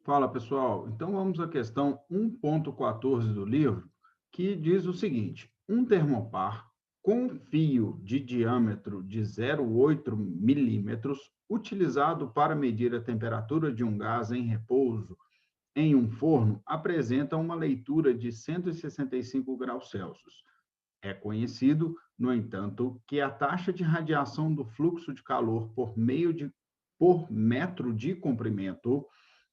Fala, pessoal. Então, vamos à questão 1.14 do livro, que diz o seguinte: um termopar com fio de diâmetro de 0,8 milímetros, utilizado para medir a temperatura de um gás em repouso em um forno, apresenta uma leitura de 165 graus Celsius. É conhecido, no entanto, que a taxa de radiação do fluxo de calor por metro de comprimento,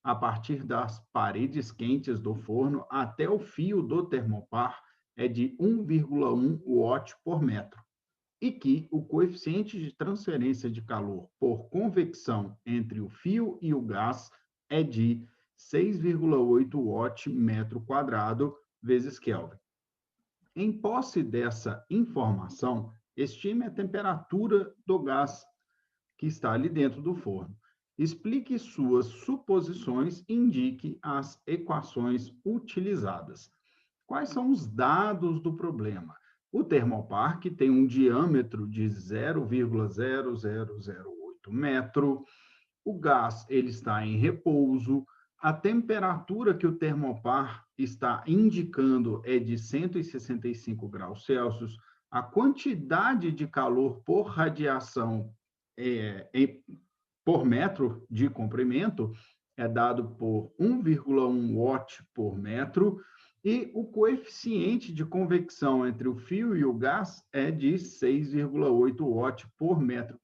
a partir das paredes quentes do forno até o fio do termopar, é de 1,1 watt por metro, e que o coeficiente de transferência de calor por convecção entre o fio e o gás é de 6,8 watt metro quadrado vezes Kelvin. Em posse dessa informação, estime a temperatura do gás que está ali dentro do forno. Explique suas suposições e indique as equações utilizadas. Quais são os dados do problema? O termopar, que tem um diâmetro de 0,0008 metro, o gás ele está em repouso, a temperatura que o termopar está indicando é de 165 graus Celsius, a quantidade de calor por radiação por metro de comprimento é dado por 1,1 watt por metro, e o coeficiente de convecção entre o fio e o gás é de 6,8 watt por metro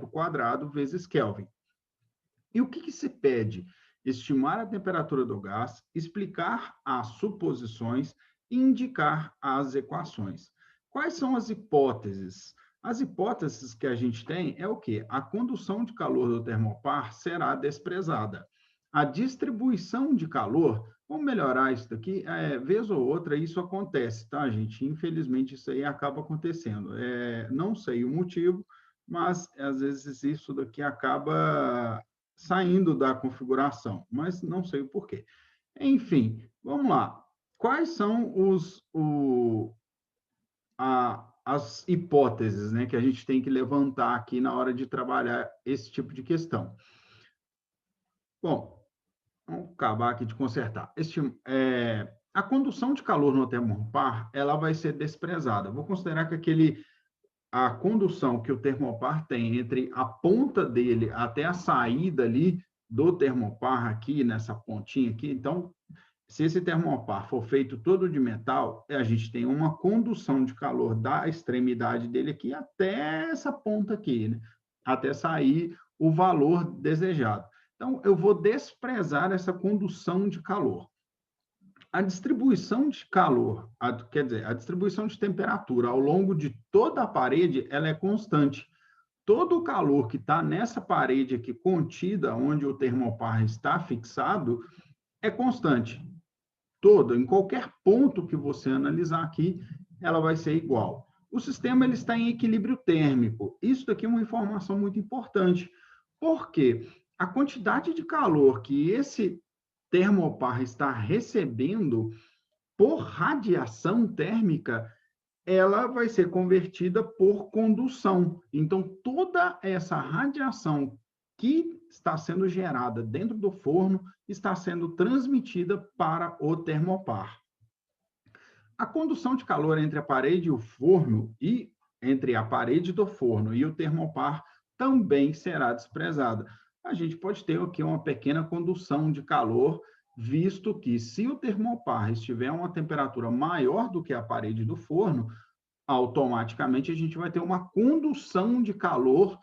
quadrado vezes Kelvin. E o que se pede? Estimar a temperatura do gás, explicar as suposições e indicar as equações. Quais são as hipóteses? As hipóteses que a gente tem é o quê? A condução de calor do termopar será desprezada. A distribuição de calor, vamos melhorar isso daqui, vez ou outra isso acontece, tá, gente? Infelizmente isso aí acaba acontecendo. Não sei o motivo, mas às vezes isso daqui acaba saindo da configuração, mas não sei o porquê. Enfim, vamos lá. Quais são as hipóteses, né, que a gente tem que levantar aqui na hora de trabalhar esse tipo de questão? Bom, vamos acabar aqui de consertar. A condução de calor no termopar, ela vai ser desprezada. Vou considerar que a condução que o termopar tem entre a ponta dele até a saída ali do termopar aqui, nessa pontinha aqui, então, se esse termopar for feito todo de metal, a gente tem uma condução de calor da extremidade dele aqui até essa ponta aqui, né? Até sair o valor desejado. Então, eu vou desprezar essa condução de calor. A distribuição de calor, quer dizer, a distribuição de temperatura ao longo de toda a parede, ela é constante. Todo o calor que está nessa parede aqui contida, onde o termopar está fixado, é constante. Todo, em qualquer ponto que você analisar aqui, ela vai ser igual. O sistema ele está em equilíbrio térmico. Isso daqui é uma informação muito importante, porque a quantidade de calor que esse termopar está recebendo por radiação térmica, ela vai ser convertida por condução. Então, toda essa radiação que está sendo gerada dentro do forno está sendo transmitida para o termopar. A condução de calor entre a parede e o forno e entre a parede do forno e o termopar também será desprezada. A gente pode ter aqui uma pequena condução de calor, visto que se o termopar estiver a uma temperatura maior do que a parede do forno, automaticamente a gente vai ter uma condução de calor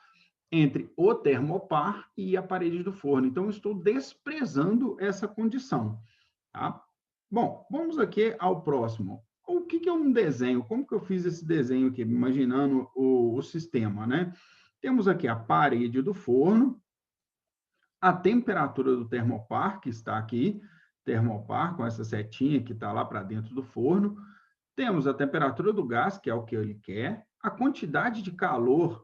entre o termopar e a parede do forno. Então, eu estou desprezando essa condição. Tá? Bom, vamos aqui ao próximo. O que é um desenho? Como que eu fiz esse desenho aqui, imaginando o sistema, né? Temos aqui a parede do forno, a temperatura do termopar, que está aqui, termopar com essa setinha que está lá para dentro do forno. Temos a temperatura do gás, que é o que ele quer, a quantidade de calor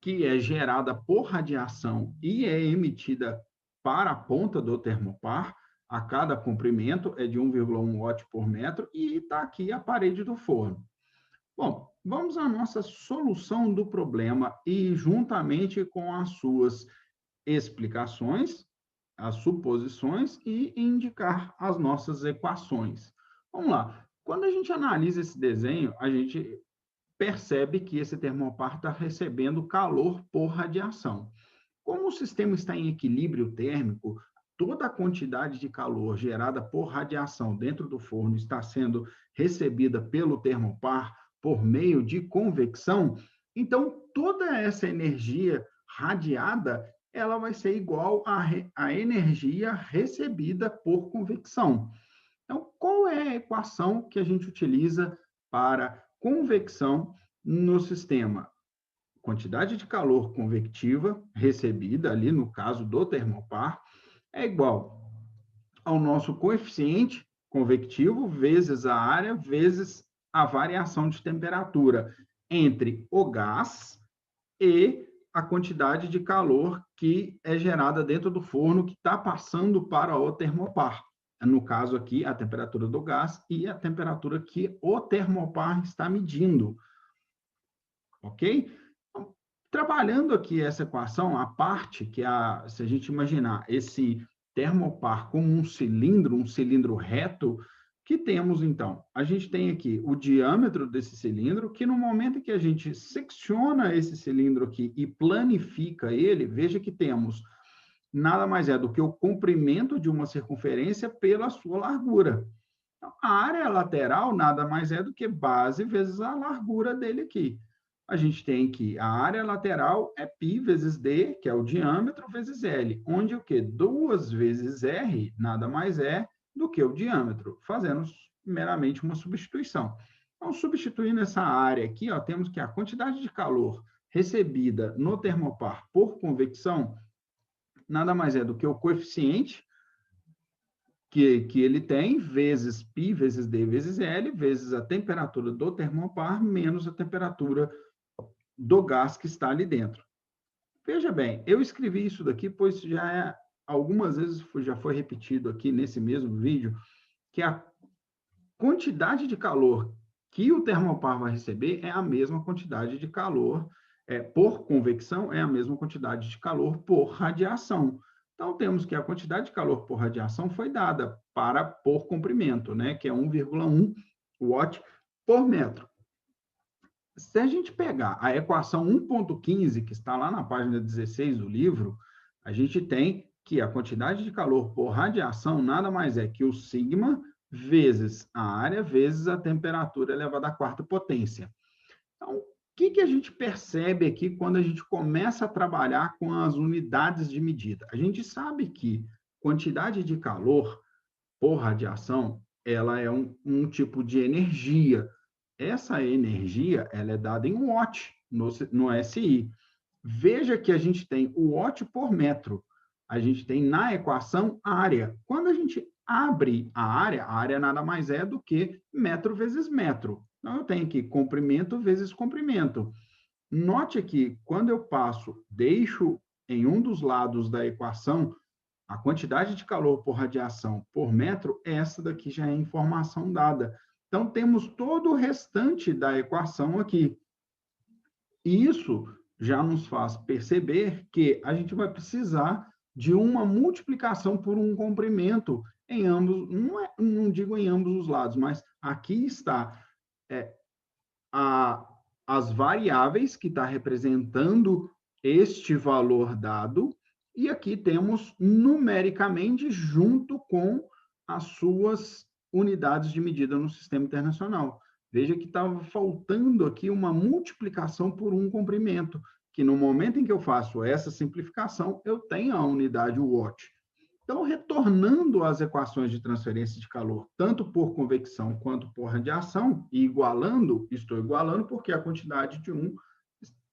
que é gerada por radiação e é emitida para a ponta do termopar, a cada comprimento é de 1,1 watt por metro, e está aqui a parede do forno. Bom, vamos à nossa solução do problema e, juntamente com as suas explicações, as suposições e indicar as nossas equações. Vamos lá. Quando a gente analisa esse desenho, a gente percebe que esse termopar está recebendo calor por radiação. Como o sistema está em equilíbrio térmico, toda a quantidade de calor gerada por radiação dentro do forno está sendo recebida pelo termopar por meio de convecção, então toda essa energia radiada ela vai ser igual à energia recebida por convecção. Então, qual é a equação que a gente utiliza para convecção no sistema? Quantidade de calor convectiva recebida ali, no caso do termopar, é igual ao nosso coeficiente convectivo vezes a área vezes a variação de temperatura entre o gás e a quantidade de calor que é gerada dentro do forno que está passando para o termopar. No caso aqui, a temperatura do gás e a temperatura que o termopar está medindo. Ok? Então, trabalhando aqui essa equação, a parte que se a gente imaginar esse termopar como um cilindro reto, que temos então? A gente tem aqui o diâmetro desse cilindro, que no momento que a gente secciona esse cilindro aqui e planifica ele, veja que temos nada mais é do que o comprimento de uma circunferência pela sua largura. Então, a área lateral nada mais é do que base vezes a largura dele aqui. A gente tem que a área lateral é π vezes d, que é o diâmetro, vezes L, onde o quê? 2 vezes R nada mais é do que o diâmetro, fazendo meramente uma substituição. Então, substituindo essa área aqui, ó, temos que a quantidade de calor recebida no termopar por convecção nada mais é do que o coeficiente que ele tem, vezes π, vezes d, vezes L, vezes a temperatura do termopar, menos a temperatura do gás que está ali dentro. Veja bem, eu escrevi isso daqui, pois algumas vezes já foi repetido aqui nesse mesmo vídeo, que a quantidade de calor que o termopar vai receber é a mesma quantidade de calor por convecção, é a mesma quantidade de calor por radiação. Então, temos que a quantidade de calor por radiação foi dada por comprimento, né, que é 1,1 watt por metro. Se a gente pegar a equação 1.15, que está lá na página 16 do livro, a gente tem que a quantidade de calor por radiação nada mais é que o sigma vezes a área vezes a temperatura elevada à quarta potência. Então, o que a gente percebe aqui quando a gente começa a trabalhar com as unidades de medida? A gente sabe que quantidade de calor por radiação, ela é um tipo de energia. Essa energia, ela é dada em watt no SI. Veja que a gente tem o watt por metro. A gente tem na equação área. Quando a gente abre a área nada mais é do que metro vezes metro. Então, eu tenho aqui comprimento vezes comprimento. Note que quando eu deixo em um dos lados da equação a quantidade de calor por radiação por metro, essa daqui já é informação dada. Então, temos todo o restante da equação aqui. E isso já nos faz perceber que a gente vai precisar de uma multiplicação por um comprimento em ambos, não digo em ambos os lados, mas aqui está as variáveis que está representando este valor dado, e aqui temos numericamente junto com as suas unidades de medida no sistema internacional. Veja que estava faltando aqui uma multiplicação por um comprimento, que no momento em que eu faço essa simplificação, eu tenho a unidade watt. Então, retornando às equações de transferência de calor, tanto por convecção quanto por radiação, e estou igualando porque a quantidade de um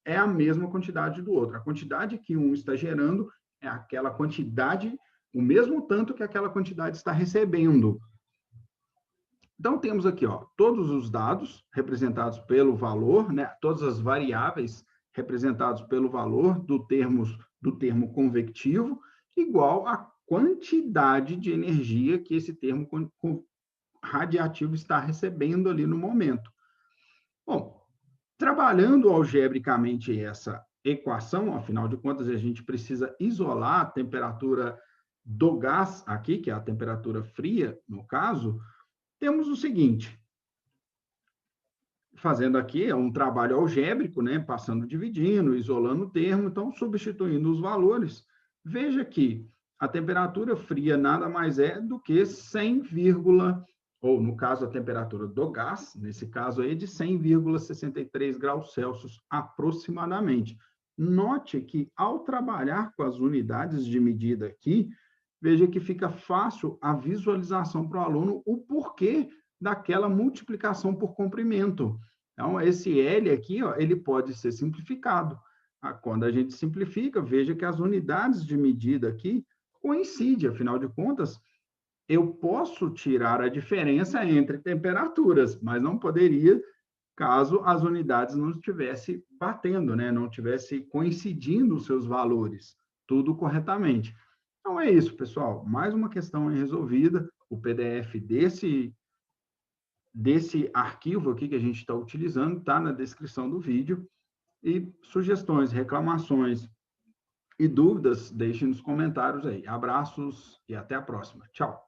é a mesma quantidade do outro. A quantidade que um está gerando é aquela quantidade, o mesmo tanto que aquela quantidade está recebendo. Então, temos aqui todos os dados representados pelo valor, né? Todas as variáveis representadas pelo valor do termo convectivo, igual a quantidade de energia que esse termo radiativo está recebendo ali no momento. Bom, trabalhando algebricamente essa equação, afinal de contas, a gente precisa isolar a temperatura do gás aqui, que é a temperatura fria, no caso, temos o seguinte, fazendo aqui é um trabalho algébrico, né, passando, dividindo, isolando o termo, então substituindo os valores. Veja que a temperatura fria nada mais é do que 100, ou no caso a temperatura do gás, nesse caso aí de 100,63 graus Celsius aproximadamente. Note que ao trabalhar com as unidades de medida aqui, veja que fica fácil a visualização para o aluno o porquê daquela multiplicação por comprimento. Então, esse L aqui, ó, ele pode ser simplificado. Quando a gente simplifica, veja que as unidades de medida aqui coincidem, afinal de contas, eu posso tirar a diferença entre temperaturas, mas não poderia caso as unidades não estivessem batendo, né? Não estivesse coincidindo os seus valores, tudo corretamente. Então, é isso, pessoal. Mais uma questão resolvida. O PDF desse arquivo aqui que a gente está utilizando está na descrição do vídeo. E sugestões, reclamações e dúvidas, deixem nos comentários aí. Abraços e até a próxima. Tchau.